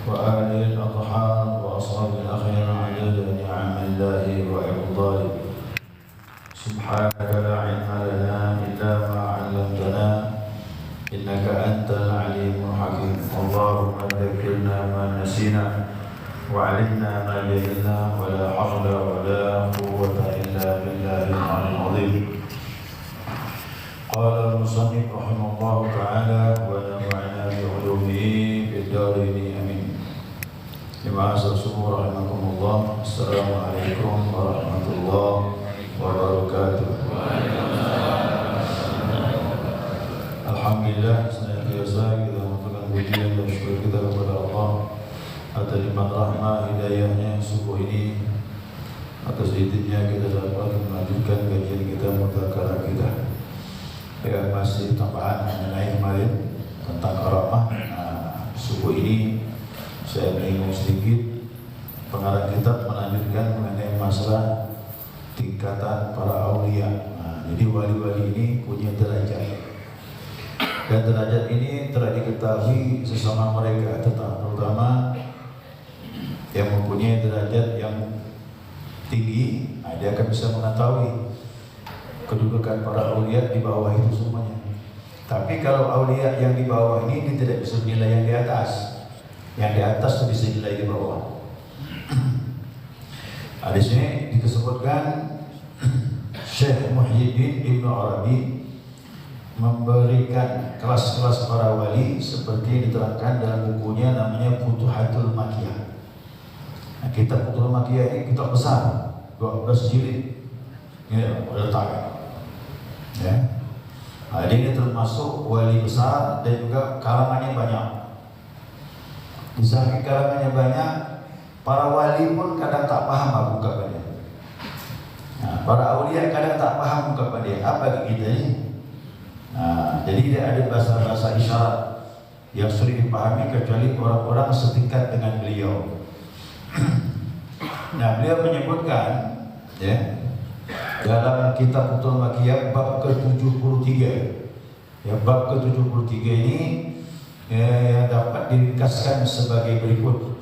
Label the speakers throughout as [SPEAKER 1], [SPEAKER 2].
[SPEAKER 1] وآله الأطهار وأصحاب الأخيار عدد نعم الله وإفضاله. سبحانك لا علم لنا إلا ما علمتنا إنك أنت العليم الحكيم. اللهم ذكرنا ما نسينا وعلمنا ما جهلنا ولا حول ولا قوة إلا بالله العلي العظيم. قال المصنف رحمه الله تعالى ونفعنا بعلومه في الدارين آمين. Jemaah semua rahimakumullah. Assalamualaikum warahmatullahi wabarakatuh. Alhamdulillah, senantiasa kita mengucapkan pujian dan syukur kita kepada Allah atas nikmat rahmah hidayahnya subuh ini. Atas izin-Nya kita dapat melanjutkan kajian kita mudzakarah kita. Ya, masih tambahan mengenai kemarin tentang karamah. Subuh ini saya menyinggung sedikit. Pengarang kitab melanjutkan mengenai masalah tingkatan para aulia. Jadi wali-wali ini punya derajat, dan derajat ini telah diketahui sesama mereka, terutama yang mempunyai derajat yang tinggi, dia akan bisa mengetahui kedudukan para aulia di bawah itu semuanya. Tapi kalau aulia yang di bawah ini tidak bisa menilai yang di atas. Yang di atas itu bisa nilai di bawah. Di sini disebutkan Syekh Muhyiddin Ibnu Arabi memberikan kelas-kelas para wali seperti diterangkan dalam bukunya namanya Futuhatul Makkiyah. Kitab Futuhatul Makkiyah ini kitab besar, 12 jilid. Ini letaknya. Ya. Jadi ini termasuk wali besar dan juga kalangannya banyak. Di samping kalangannya banyak, para wali pun kadang tak paham apa ungkapannya. Para aulia kadang tak paham ungkapan dia. Apa kita ini? Jadi tidak ada bahasa-bahasa isyarat yang sering dipahami kecuali orang-orang setingkat dengan beliau. Beliau menyebutkan, ya, dalam kitab Futuhatul Makkiyah bab ke-73. Ya, bab ke-73 ini yang dapat diringkaskan sebagai berikut.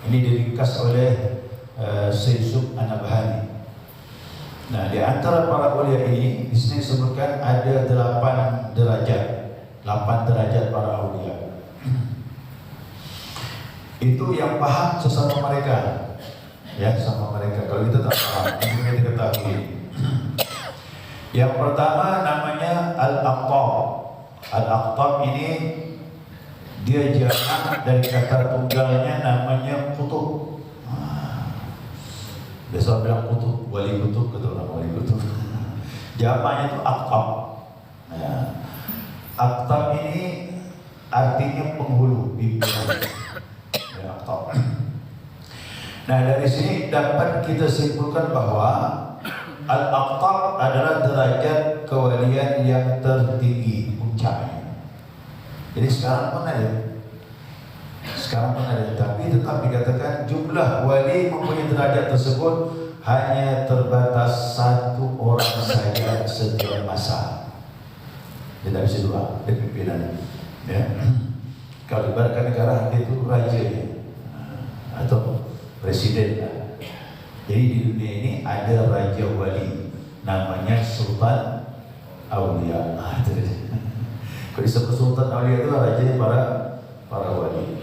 [SPEAKER 1] Ini diringkas oleh Syekh Yusuf An-Nabhani. Di antara para aulia ini di sini disebutkan ada 8 derajat. 8 derajat para aulia. Itu yang paham sesama mereka. Ya, sama mereka. Kalau kita tak paham, itu kita ketahui. Yang pertama namanya Al-Aqtab. Al-Aqtab ini dia jamak dari kata tunggalnya namanya kutub. Biasa bilang kutub, wali kutub, kata orang wali kutub. Jamaknya itu Aqtab. Aqtab ini artinya penghulu, pimpinan. Aqtab. Dari sini dapat kita simpulkan bahwa Al-Aqtab adalah derajat kewalian yang tertinggi, puncaknya. Jadi sekarang pun ada, tapi tetap dikatakan jumlah wali mempunyai derajat tersebut hanya terbatas 1 orang saja setiap masa. Tidak bisa 2 pimpinan. Ya. Kalau ibaratkan negara itu raja atau presiden. Jadi di dunia ini ada raja wali, namanya Sultan Aulia. Kalau disebut Sultan Aulia itu rajanya para wali.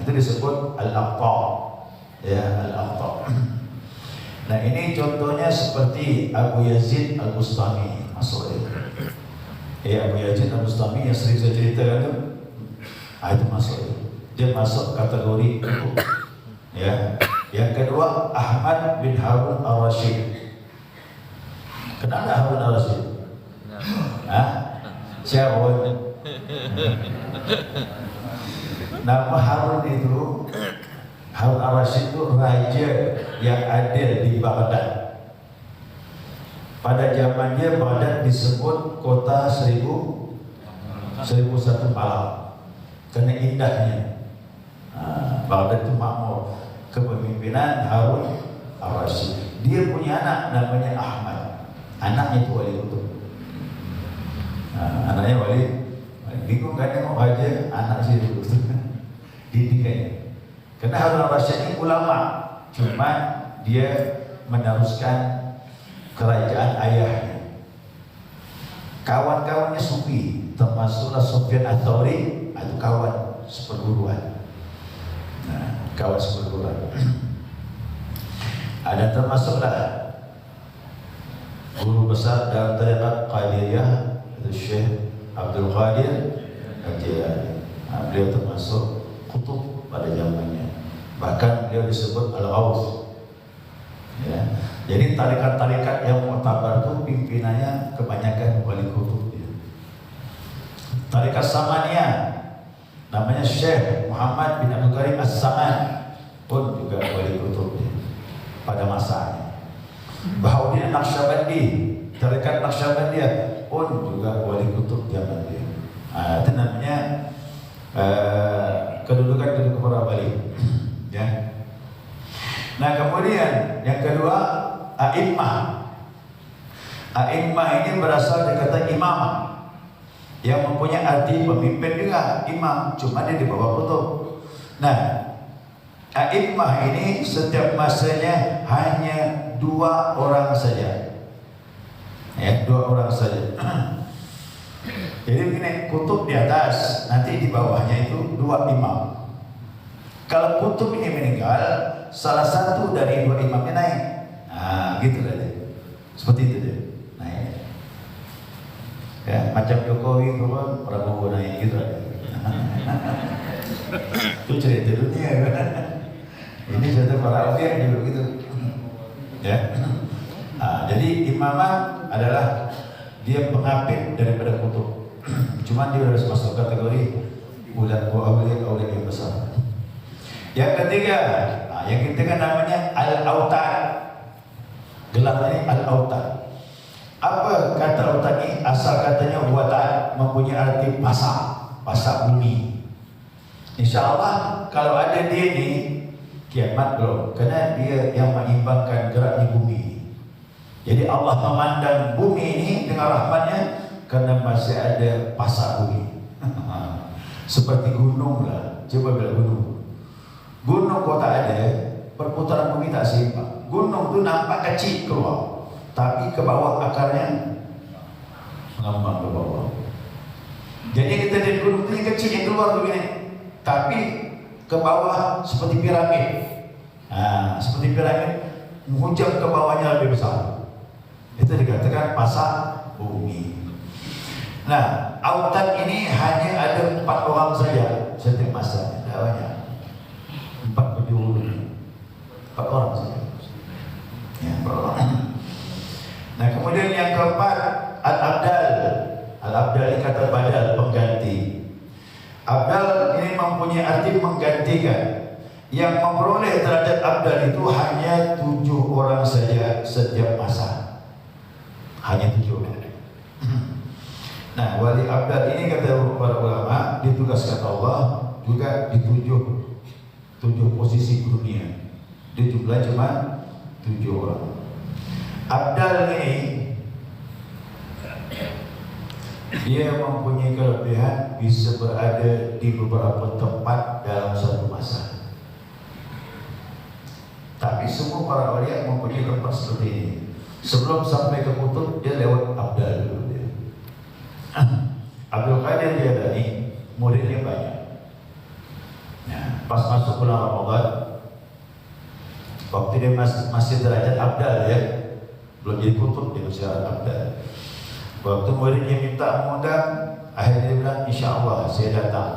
[SPEAKER 1] Itu disebut Al-Aqtab. Ya, Al-Aqtab. Ini contohnya seperti Abu Yazid Al-Bustami, masuk ya. Abu Yazid Al-Bustami yang sering saya ceritakan itu masuk. Dia masuk kategori itu. Ya. Yang kedua Ahmad bin Harun Ar-Rasyid. Kenapa Harun Ar-Rasyid? Siapa? Nama Harun itu, Harun Ar-Rasyid itu raja yang adil di Baghdad. Pada zamannya Baghdad disebut kota 1001 malam karena indahnya. Baghdad itu makmur. Kepemimpinan Harun Ar-Rasyid. Dia punya anak namanya Ahmad. Anaknya itu wali kutub. Anaknya wali. Bingung kan tengok raja anak si dulu. Didikannya. Karena Harun al-Rasyid ini ulama, cuma dia meneruskan kerajaan ayahnya. Kawan-kawannya sufi, termasuklah Sufyan Ats-Tsauri, itu kawan seperguruan. Nah, kawan seperguruan. Ada termasuklah guru besar dalam tarekat Qadiriyah, itu Syekh Abdul Qadir Al-Jilani. Beliau termasuk kutub pada zamannya. Bahkan beliau disebut Al-Ghaus. Ya. Jadi tarekat-tarekat yang muktabar itu pimpinannya kebanyakan wali kutub. Tarekat Samaniyah namanya Syekh Muhammad bin Abdul Karim As-Saman pun juga wali kutub pada masanya. Bahauddin Naqsyabandi, tarekat Naqsyabandiyah pun juga wali kutub zaman dia. Itu namanya kedudukan para wali. Ya. Nah, kemudian yang kedua, a'immah. A'immah ini berasal dari kata imam, yang mempunyai arti pemimpin juga, imam, cuma dia di bawah kutub. Nah, a'immah ini setiap masanya hanya 2 orang saja. Ya, 2 orang saja. Jadi begini, kutub di atas, nanti di bawahnya itu 2 imam. Kalau kutub ini meninggal, salah satu dari 2 imamnya naik. Nah, gitu lah dia. Seperti itu dia. Naik. Ya, macam Jokowi pun Prabowo naik gitu aja. Itu cerita dunia kan. Ini cerita para ulama juga begitu. Ya. Nah, jadi imamah adalah dia pengapit daripada kutub. Cuma dia harus masuk kategori awliya yang besar. Yang ketiga, yang ketiga namanya al-autad. Gelarnya al-autad. Apa kata autad ini? Asal katanya watan, mempunyai arti pasak bumi. InsyaAllah kalau ada dia ni kiamat belum, karena dia yang mengimbangkan geraknya bumi. Jadi Allah memandang bumi ini dengan rahmatnya karena masih ada pasak bumi. Seperti gunung lah. Coba bila gunung kota ada, perputaran bumi tak seimbang. Gunung tu nampak kecil keluar, tapi ke bawah akarnya mengambang ke bawah. Jadi kita lihat gunung tu yang kecil yang keluar begini, tapi ke bawah seperti piramid. Nah, seperti piramid, menghujam ke bawahnya lebih besar. Itu dikatakan pasak bumi. Nah, autad ini hanya ada 4 orang saja setiap masa dakwahnya. 4 penjuru, 4 orang saja. Ya, 4 orang. Nah, kemudian yang keempat, al-abdal. Al-abdal ini kata badal, pengganti. Abdal ini mempunyai arti menggantikan. Yang memperoleh derajat abdal itu hanya 7 orang saja setiap masa. Hanya 7 orang. Nah, wali abdal ini kata para ulama ditugaskan Allah juga di 7 posisi dunia. Dia jumlah cuma 7 orang. Abdal ini dia mempunyai kelebihan bisa berada di beberapa tempat dalam satu masa. Tapi semua para wali mempunyai tempat seperti ini. Sebelum sampai ke kutub dia lewat abdal dulu dia. Abdul Qadir Jailani muridnya banyak. Nah, pas masuk bulan Ramadan, waktu dia masih derajat abdal ya, belum jadi kutub, dia masih abdal. Waktu muridnya minta mengundang, akhirnya dia bilang, InsyaAllah saya datang.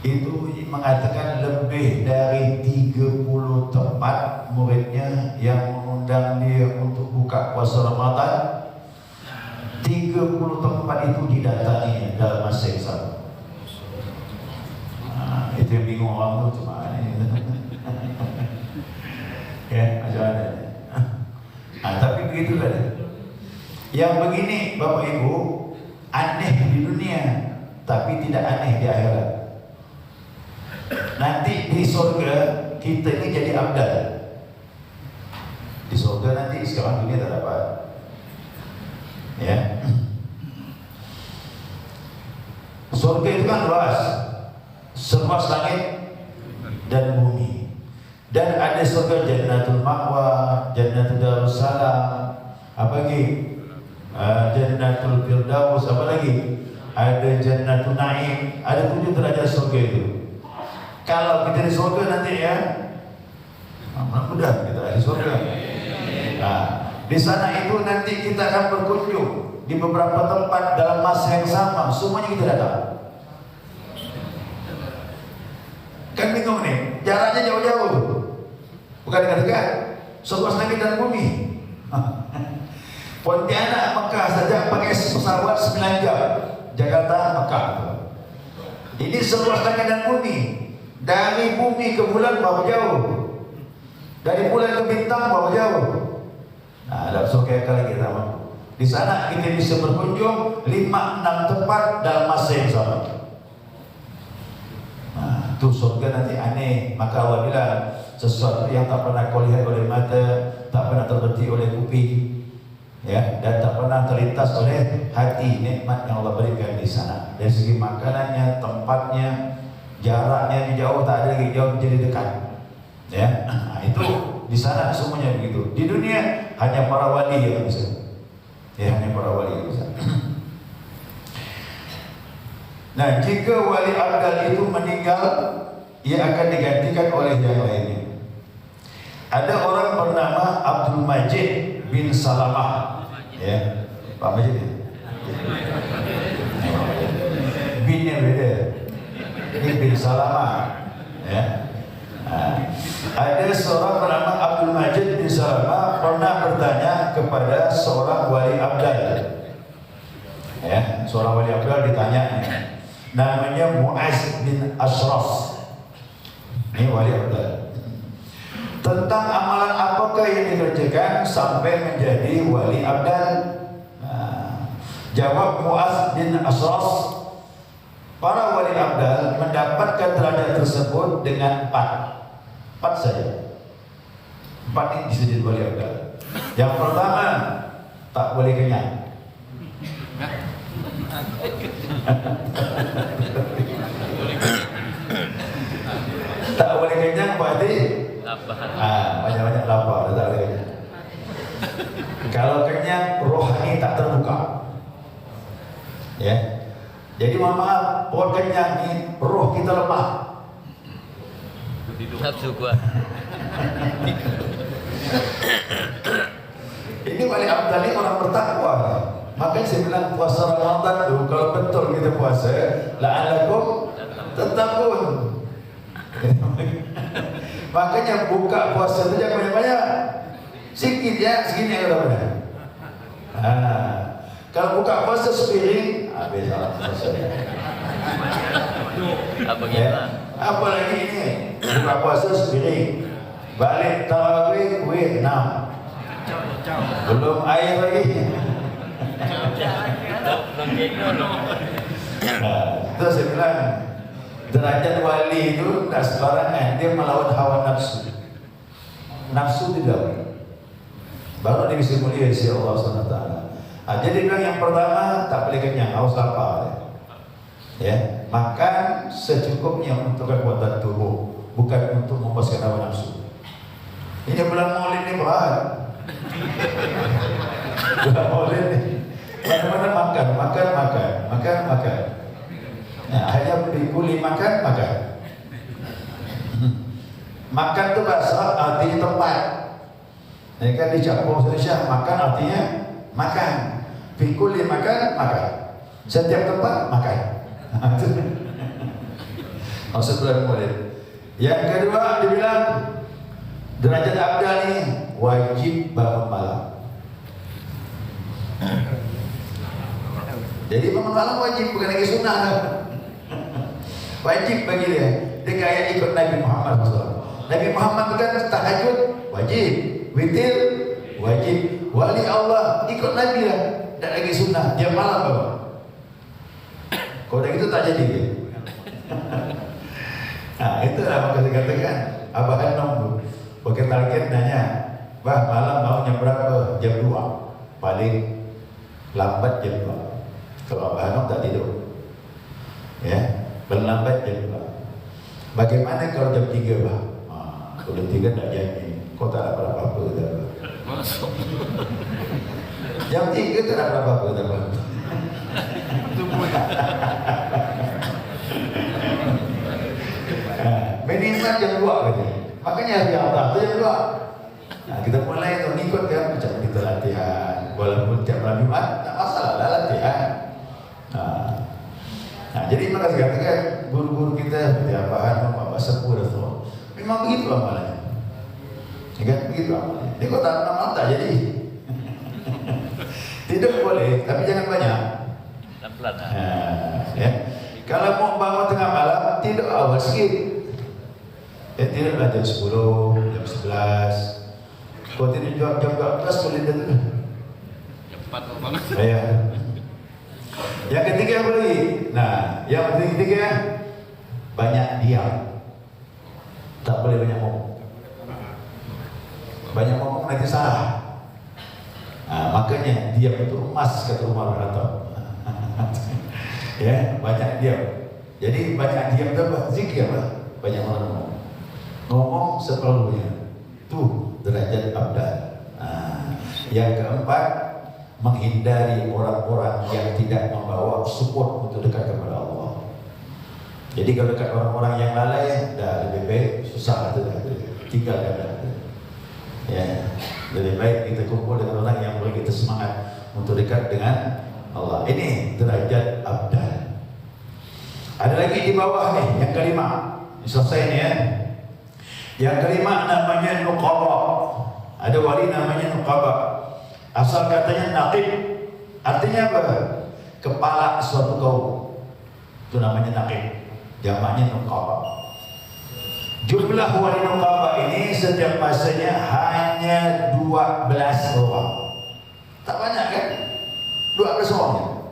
[SPEAKER 1] Itu mengatakan lebih dari 30 tempat muridnya yang mengundang dia untuk buka puasa Ramadan. 30 tempat itu didatangi dalam masa yang sama. Nah, itu yang bingung orang itu cuma ini. Ya, macam mana? Tapi begitulah dia. Yang begini Bapak Ibu aneh di dunia, tapi tidak aneh di akhirat. Nanti di surga kita ini jadi abdal. Di surga nanti, sekarang dunia tak dapat. Ya. Surga itu kan luas, seluas langit dan bumi. Dan ada surga Jannatul Ma'wa, Jannatul Darussalam, apa lagi? Jannatul Firdaus, apa lagi? Ada Jannatul Naim, ada 7 derajat surga itu. Kalau kita di surga nanti ya, mudah-mudahan kita di surga. Nah, di sana itu nanti kita akan berkunjung di beberapa tempat dalam masa yang sama, semuanya kita datang. Kan bingung nih, jaraknya jauh-jauh, bukan dekat-dekat. Surga langit dan bumi. Pontianak Mekah saja pakai pesawat 9 jam, Jakarta Mekah. Ini seluas langit dan bumi. Dari bumi ke bulan berapa jauh? Dari bulan ke bintang berapa jauh? Nah, dalam surga kali kita di sana kita bisa berkunjung 5-6 tempat dalam masa yang sama. Nah, itu surga nanti aneh. Maka Allah bilang sesuatu yang tak pernah kau lihat oleh mata, tak pernah terberti oleh kuping, ya, dan tak pernah terlintas oleh hati, nikmat yang Allah berikan di sana. Dari segi makanannya, tempatnya, jaraknya jauh, tak ada lagi jauh menjadi dekat. Ya, nah, itu di sana semuanya begitu. Di dunia hanya para wali yang bisa. Ya, hanya para wali yang bisa. Nah, jika wali abdal itu meninggal, ia akan digantikan oleh yang lainnya. Ada orang bernama Abdul Majid bin Salamah, ya, Pak Majid ya? Binnya beda, ini bin Salamah, ya. Nah, ada seorang bernama Abdul Majid bin Salamah pernah bertanya kepada seorang wali abdal, ya, seorang wali abdal ditanya, namanya Mu'az bin Ashraf, ini wali abdal, tentang amalan apakah yang dikerjakan sampai menjadi wali abdal. Nah, jawab Mu'az bin Ashraf, para wali abdal mendapatkan derajat tersebut dengan 4 saja. 4 ini bisa jadi wali abdal. Yang pertama, tak boleh kenyang. Tak boleh kenyang berarti banyak-banyak lapar, tak boleh kenyang. Kalau kenyang, rohani tak terbuka. Ya. Jadi mohon maaf, pohon kenyang ini roh kita lemah.
[SPEAKER 2] Nafsu kuat.
[SPEAKER 1] Ini wali abdal ini orang bertakwa. Makanya saya bilang puasa Ramadan tuh, kalau betul kita puasa, la'allakum tattaqun. Makanya buka puasa itu jangan banyak-banyak, sikit ya, segini ya udah. Kalau buka puasa sepiring, habis salah puasa.
[SPEAKER 2] Apa gimana?
[SPEAKER 1] Apa lagi ini? Buka puasa sepiring, balik tarawih kuih 6, belum air lagi. Terus saya bilang, derajat wali itu tak sembarangan, dia melawan hawa nafsu. Nafsu tidak, baru dia bisa mulia di sisi Allah SWT. Jadi bilang yang pertama tak boleh kenyang, haus lapar. Ya, makan secukupnya untuk kekuatan tubuh, bukan untuk memuaskan hawa nafsu. Ini bulan Maulid ini berat. Bulan Maulid ini mana-mana makan. Nah, hanya dikuli makan. Makan itu bahasa artinya tempat. Ini kan di Jawa Indonesia makan artinya makan. Fikuli makan. Setiap tempat makan. Maksud bulan Maulid. Yang kedua dibilang derajat abdal ini wajib bangun malam. Jadi bangun malam wajib, bukan lagi sunnah. Wajib bagi dia. Dia kayak ikut Nabi Muhammad SAW. Nabi Muhammad kan tahajud wajib, witir wajib. Wali Allah ikut Nabi lah, tak lagi sunnah. Dia malam bapak. Kalau dah gitu tak jadi dia. Nah, itulah maka saya katakan Abah Hanum pakai target nanya, bah malam mau jam berapa? Jam 2, paling lambat jam 2. Kalau Abah Hanum tak tidur, ya, berlambat jam 2. Bagaimana kalau jam 3 bah? Kalau 3 tak jadi. Kau tak dapat apa-apa kata bah. Jam 3 tak dapat apa-apa kata bah. Minimal jam 2 kata. Makanya hari Allah tu jam 2. Kita mulai tu ikut kan macam kita latihan. Walaupun tiap malam Jumat tak masalah lah latihan. Jadi makasih katakan guru-guru kita seperti Pak Sepuh dan semua. Memang begitu amalannya. Ya kan begitu amalannya. Dia kok tak malam tak jadi. Tidak boleh, tapi jangan banyak.
[SPEAKER 2] Pelan-pelan.
[SPEAKER 1] Ya. Kalau mau bangun tengah malam, tidur awal sikit. Tidurlah jam 10, jam 11. Kau tidur jam 12 boleh tidur.
[SPEAKER 2] Cepat banget.
[SPEAKER 1] Ya. Yang ketiga apa lagi? Nah, yang ketiga banyak diam. Tak boleh banyak ngomong. Banyak ngomong nanti salah. Makanya diam itu emas kata Umar bin Khattab. Ya, banyak diam. Jadi banyak diam itu apa? Zikir apa? Banyak orang ngomong. Ngomong seperlunya. Tuh derajat abdal. Yang keempat, menghindari orang-orang yang tidak membawa support untuk dekat kepada Allah. Jadi kalau dekat orang-orang yang lalai, dah lebih baik susah tu dah. Tinggalkan dah. Ya, lebih baik kita kumpul dengan orang yang beri kita semangat untuk dekat dengan Allah. Ini derajat abdal. Ada lagi di bawah nih, yang kelima. Selesai ni ya. Yang kelima namanya nuqaba. Ada wali namanya nuqaba. Asal katanya naqib, artinya apa? Kepala suatu kaum. Itu namanya naqib. Jamaknya nuqaba. Jumlah wali nuqaba ini setiap masanya hanya 12 orang. Tak banyak kan? 12 orang.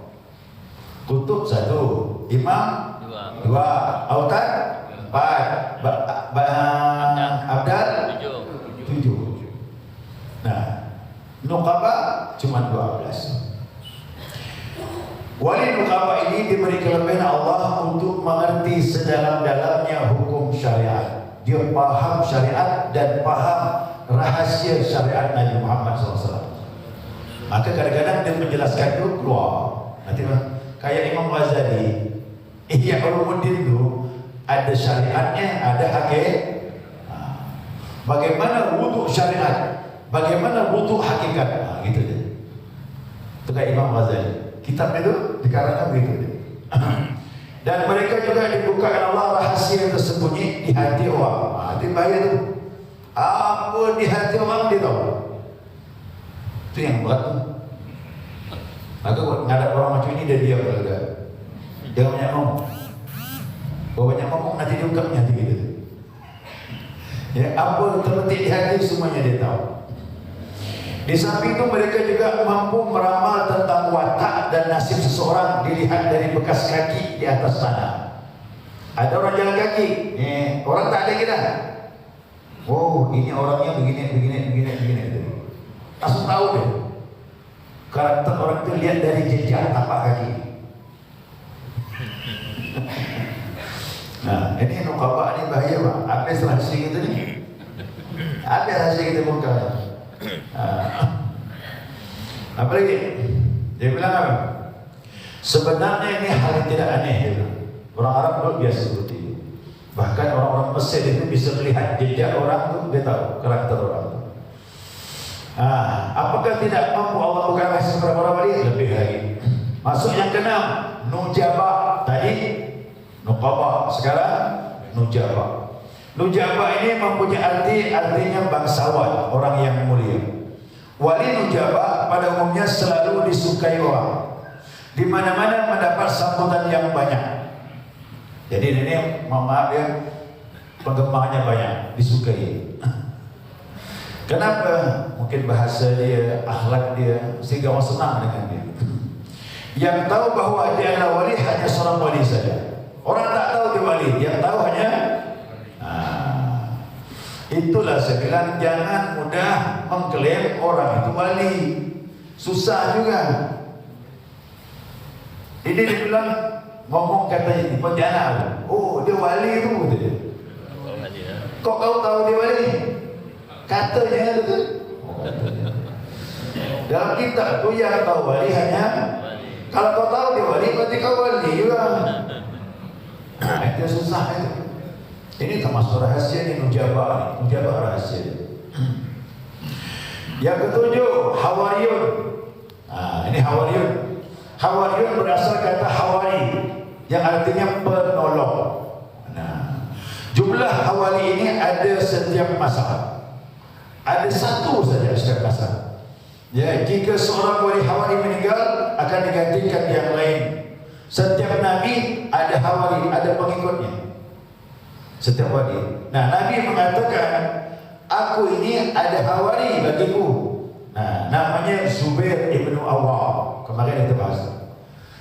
[SPEAKER 1] Kutub 1, imam 2, autad 4, abdal 7. Nah, nuqaba cuma 12. Wali nuqaba ini diberi kelebihan Allah untuk mengerti sedalam-dalamnya hukum syariat. Dia paham syariat dan paham rahasia syariat Nabi Muhammad SAW. Maka kadang-kadang dia menjelaskan itu keluar. Nanti kayak Imam Ghazali, Ihya Ulumuddin itu ada syariatnya, ada hakikat. Bagaimana wudhu syariat? Bagaimana wudhu hakikat? Gitu je. Itu kayak Imam Ghazali. Kitab itu dikarangkan begitu. Dan mereka juga dibukakan Allah rahasia yang tersembunyi di hati orang. Itu bahaya tu. Apa di hati orang dia tahu. Itu yang berat tu. Maka ngadap orang macam ini dia diam saja. Jangan banyak ngomong. Kalau banyak ngomong nanti dia ungkapnya hati kita. Ya, apa terletak di hati semuanya dia tahu. Di samping itu mereka juga mampu meramal tentang watak dan nasib seseorang dilihat dari bekas kaki di atas tanah. Ada orang jalan kaki, orang tak ada kita. Oh, ini orangnya begini. Langsung tahu deh. Karakter orang itu lihat dari jejak tapak kaki. Nah, ini nuqaba ini bahaya Pak. Ada rahasia kita ni. Ada rahasia kita bongkar. Apa lagi? Dia bilang apa? Sebenarnya ini hal yang tidak aneh. Dia bilang. Orang Arab itu biasa seperti itu. Bahkan orang-orang Mesir itu bisa melihat jejak orang itu, dia tahu karakter orang itu. Apakah tidak mampu Allah bukan rahasia kepada para wali? Lebih lagi. Masuk yang keenam, nujaba. Tadi nuqaba, sekarang nujaba. Nujaba ini mempunyai artinya bangsawan, orang yang mulia. Wali nujaba pada umumnya selalu disukai orang. Di mana-mana mendapat sambutan yang banyak. Jadi ini maaf ya, penggemarnya banyak, disukai. Kenapa? Mungkin bahasa dia, akhlak dia, sehingga orang senang dengan dia. Yang tahu bahawa dia adalah wali hanya seorang wali saja. Orang tak tahu dia wali, yang tahu hanya itulah saya bilang jangan mudah mengklaim orang itu wali. Susah juga. Ini dia bilang ngomong katanya di Pontianak. Oh, dia wali itu gitu dia. Kok kau tahu dia wali? Katanya betul. Katanya. Dalam kitab tu yang tahu wali hanya kalau kau tahu dia wali, berarti kau wali juga. Nah, itu susah itu. Ini termasuk rahasia ini nujabah rahasia. Yang ketujuh, hawariyun. Nah, ini hawariyun. Hawariyun berasal kata hawari yang artinya penolong. Nah, jumlah hawari ini ada setiap masa. Ada satu saja setiap masa. Ya, jika seorang wali hawari meninggal akan digantikan yang lain. Setiap nabi ada hawari, ada pengikutnya. Setiap wali. Nah, Nabi mengatakan, aku ini ada hawari bagiku. Nah, namanya Zubair ibnu Awwam. Kemarin kita bahas.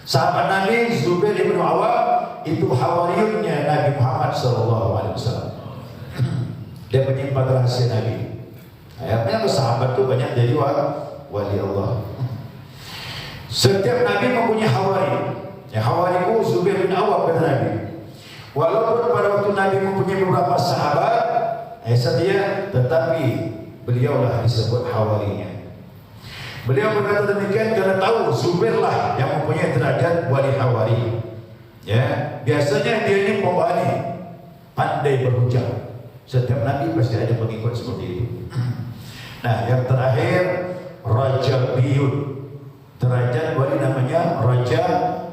[SPEAKER 1] Sahabat Nabi Zubair ibnu Awwam itu hawariyunnya Nabi Muhammad SAW. Dia menyimpan rahasia Nabi. Ayatnya sahabat itu banyak jadi wali Allah. Setiap Nabi mempunyai hawari. Ya, hawariku Zubair bin Awwam kata Nabi. Walaupun pada waktu Nabi mempunyai beberapa sahabat setia, tetapi beliaulah disebut hawarinya. Beliau berkata demikian kerana tahu Zubair lah yang mempunyai derajat wali hawari. Ya, biasanya dia ini pembani, pandai berhujah. Setiap Nabi pasti ada pengikut seperti itu. Nah, yang terakhir Rajabiyun. Derajat wali namanya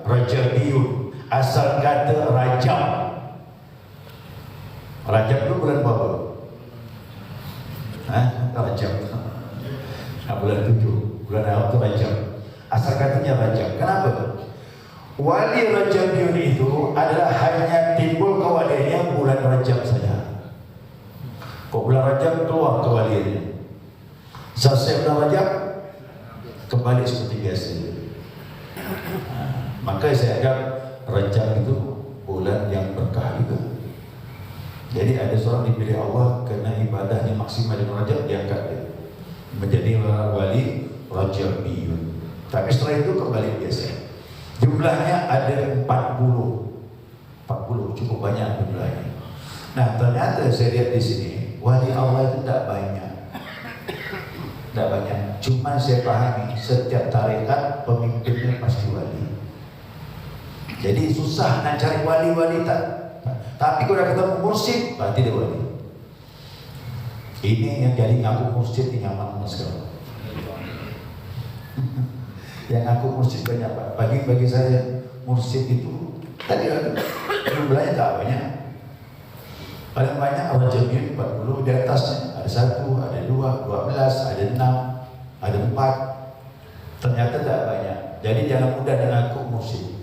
[SPEAKER 1] Rajabiyun. Asal kata Rajab. Rajab itu bulan berapa? Rajab. Bulan 7. Bulan Arab itu Rajab. Asal katanya Rajab. Kenapa? Wali Rajabiyun itu adalah hanya timbul kewaliannya bulan Rajab saja. Kok bulan Rajab keluar kewaliannya? Selesai bulan Rajab kembali seperti biasa. Maka saya anggap Rajab itu bulan yang berkah juga. Jadi ada seorang dipilih Allah kerana ibadahnya maksimal di Rajab, diangkat dia menjadi wali Rajabiyun. Tapi setelah itu kembali biasa. Jumlahnya ada 40 cukup banyak jumlahnya. Nah, ternyata saya lihat di sini wali Allah itu tidak banyak. Cuma saya pahami setiap tarekat pemimpinnya pasti wali. Jadi susah nak cari wali-wali tak. Tapi kalau ketemu mursyid, berarti dia wali. Ini yang jadi ngaku mursyid ini nyaman sekali. Yang ngaku mursyid banyak Pak. Bagi saya mursyid itu tadi jumlahnya tak banyak. Paling banyak Rajabiyun 40, di atasnya ada 1, ada 2, 12, ada 6, ada 4. Ternyata tak banyak. Jadi jangan mudah dengan ngaku mursyid.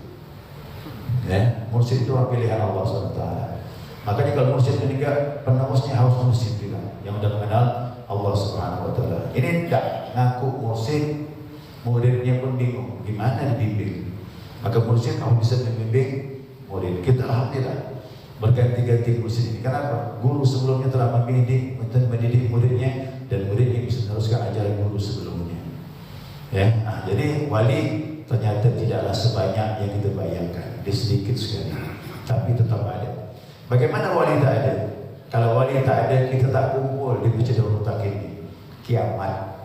[SPEAKER 1] Ya, mursyid itu orang pilihan Allah SWT. Makanya kalau mursyid meninggal, penerusnya harus mursyid juga yang sudah mengenal Allah SWT. Ini tidak ngaku mursyid, muridnya pun bingung gimana dibimbing. Maka mursyid kamu bisa membimbing murid. Kita alhamdulillah berganti-ganti mursyid ini. Kenapa? Guru sebelumnya telah mendidik muridnya, dan muridnya bisa meneruskan ajaran guru sebelumnya. Ya, jadi wali ternyata tidaklah sebanyak yang kita bayangkan. Dia sedikit sekali, tapi tetap ada. Bagaimana wali tak ada? Kalau wali tak ada, kita tak kumpul di Masjid Al-Mutakin ini. Kiamat.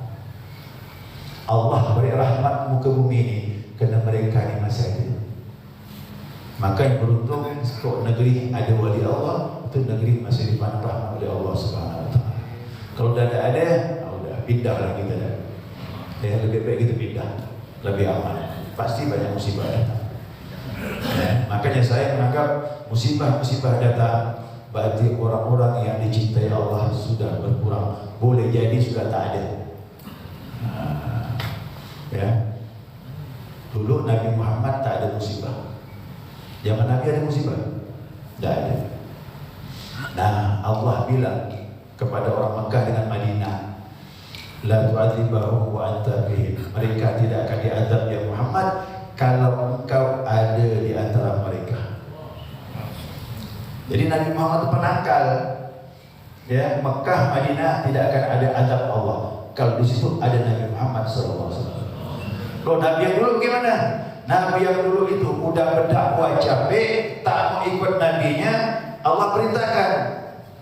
[SPEAKER 1] Allah beri rahmat muka bumi ini kerana mereka ini masih ada. Maka yang beruntung kalau negeri ada wali Allah, itu negeri masih dipandang rahmat oleh Allah Subhanahu Wa Taala. Kalau dah tak ada, sudah pindahlah kita dah. Lebih baik kita pindah, lebih aman. Pasti banyak musibah datang. Ya, makanya saya menganggap musibah datang berarti orang-orang yang dicintai Allah sudah berkurang. Boleh jadi sudah tak ada. Ya, dulu Nabi Muhammad tak ada musibah. Zaman Nabi ada musibah? Tak ada. Nah, Allah bilang kepada orang Mekah dengan Madinah, la tu'adzibahum wa anta bihim. Mereka tidak akan diazab ya Muhammad kalau engkau ada di antara mereka. Jadi Nabi Muhammad itu penangkal. Ya, Mekah, Madinah tidak akan ada azab Allah kalau di situ ada Nabi Muhammad SAW. Kalau Nabi yang dulu bagaimana? Nabi yang dulu itu udah berdakwah capek, tak mau ikut nabinya, Allah perintahkan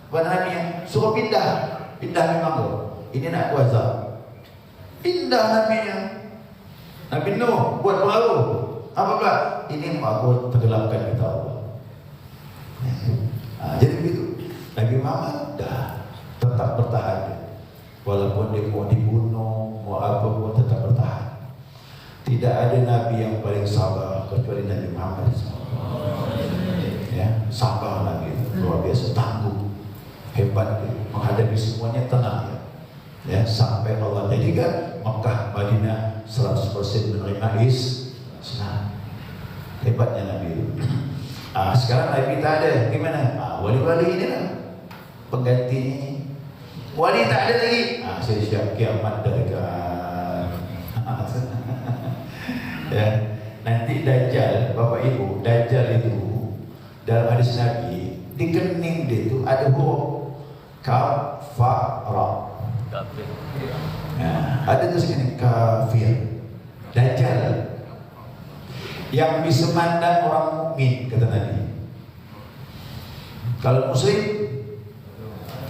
[SPEAKER 1] kepada nabinya, suruh pindah memang tu. Ini nak puasa. Pindah nabinya. Nabi Nuh buat perahu. Apa pula? Ini aku tenggelamkan kita Allah. Jadi begitu. Nabi Muhammad dah tetap bertahan. Walaupun dia mau dibunuh, mau apa pun tetap bertahan. Tidak ada Nabi yang paling sabar kecuali Nabi Muhammad SAW. Ya, sabar Nabi luar biasa, tangguh, hebat dia. Menghadapi semuanya tenang ya, sampai Allah jadikan Makkah, Madinah 100% menerima Islam. Hebatnya Nabi itu. Sekarang Nabi tak ada, gimana? Wali-wali ini lah pengganti ini. Wali tak ada lagi. Saya siap kiamat dekat. Ya, nanti Dajjal, Bapak Ibu, Dajjal itu dalam hadis Nabi di kening dia itu ada huruf kafara.
[SPEAKER 2] Kafir.
[SPEAKER 1] Nah, ada tulisan kafir. Dajjal yang bisa mandang orang mukmin, kata Nabi. Kalau muslim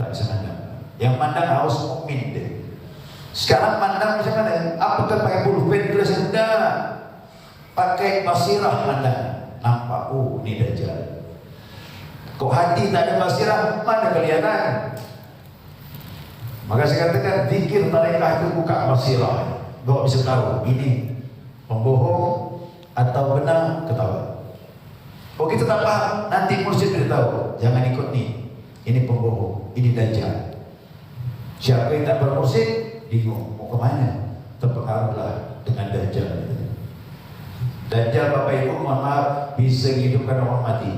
[SPEAKER 1] tak bisa mandang. Yang mandang harus mukmin dia. Sekarang mandang macam mana? Apakah pakai pulpen tulis enggak? Pakai basirah mandang. Nampak, oh ni Dajjal. Kok hati tak ada basirah, mana kelihatan? Maka saya katakan zikir tarekah itu buka basirah. Kau bisa tahu ini pembohong atau benar, ketahuan. Oh kita tak paham, nanti mursyid beritahu, jangan ikut ni. Ini pembohong, ini Dajjal. Siapa yang tak bermursyid bingung mau ke mana? Terpengaruhlah dengan Dajjal. Dajjal Bapak Ibu mohon maaf bisa menghidupkan orang mati.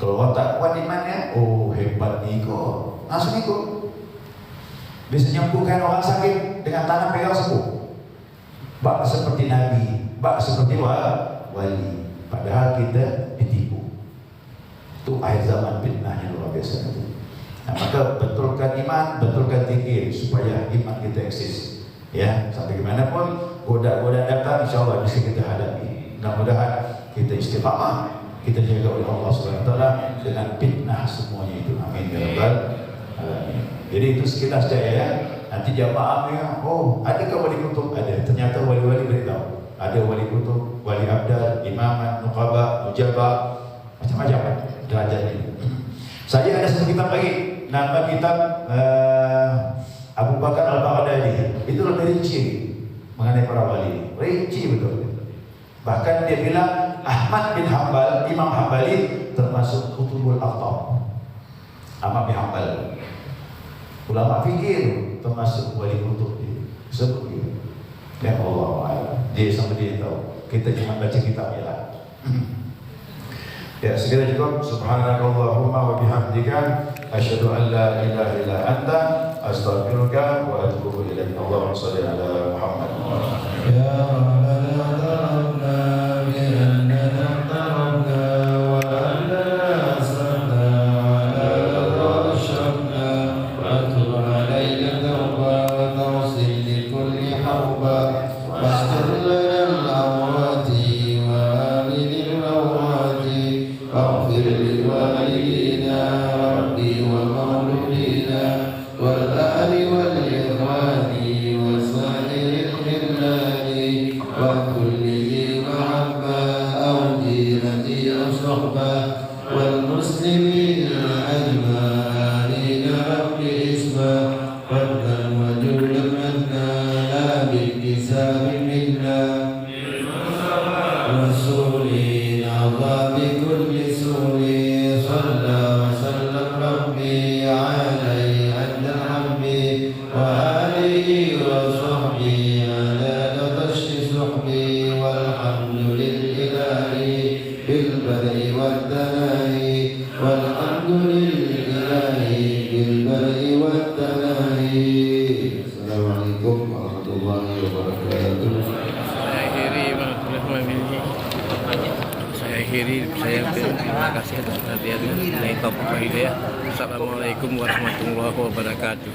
[SPEAKER 1] Kalau orang tak kuat imannya, oh hebat ni kok, langsung ikut. Bisa menyembuhkan orang sakit dengan tangan pegang sembuh. Bak seperti Nabi, bak seperti wali. Padahal kita ditipu. Itu akhir zaman fitnahnya luar biasa itu. Nah, maka betulkan iman, betulkan zikir supaya iman kita eksis. Ya, sampai gimana pun goda-goda datang, insya-Allah bisa kita hadapi. Mudah-mudahan kita istiqamah, kita jaga oleh Allah SWT dengan fitnah semuanya itu. Amin ya rabbal alamin. Jadi itu sekilas saja ya. Nanti jamaahnya, oh adakah wali kutub? Ada. Ternyata wali-wali beritahu. Ada wali kutub, wali abdal, imaman, nuqaba, mujabah, macam-macam derajatnya. Saya ada satu kitab lagi, nama kitab Abu Bakar Al-Baghdadi. Itu lebih rinci mengenai para wali. Rinci betul. Bahkan dia bilang Ahmad bin Hanbal, Imam Hanbali termasuk kutubul aqtab. Ahmad bin Hanbal, ulama fikir termasuk wali kutub dia. Sebut dia. Ya Allah, dia sampai dia tahu. Kita cuma baca kitabnya lah. Ya, segera cukup. Subhanakallahumma wa bihamdika asyhadu an la ilaha illa anta astaghfiruka wa atubu ilaik. Allahumma shalli ala Muhammad. Ya rabbana tarabna bi annana tarabna wa annana asrafna ala ashrafna wa tub alayna tawba wa tawsil li kulli hawba wastur lana al-awati wa amil al-awati واغفر لوالدينا ربي ومولودينا والآل والإخوان وسائر الخلان وكل ذي محبة أو دينة أو صحبة والمسلمين أجمعين ربي اسمه ربا وجودا منا لا بالكساب منا رسولي عظام كل سوري صلى وسلم ربي عليه عند حبي وآله وصحبه على نطش صحبي والحمد لله بالبدء والثناء والحمد لله بالبدء والثناء. السلام عليكم ورحمة الله وبركاته.
[SPEAKER 2] Saya akhiri, terima kasih atas perhatiannya. Dari Taufiq Hidayah. Assalamualaikum warahmatullahi wabarakatuh.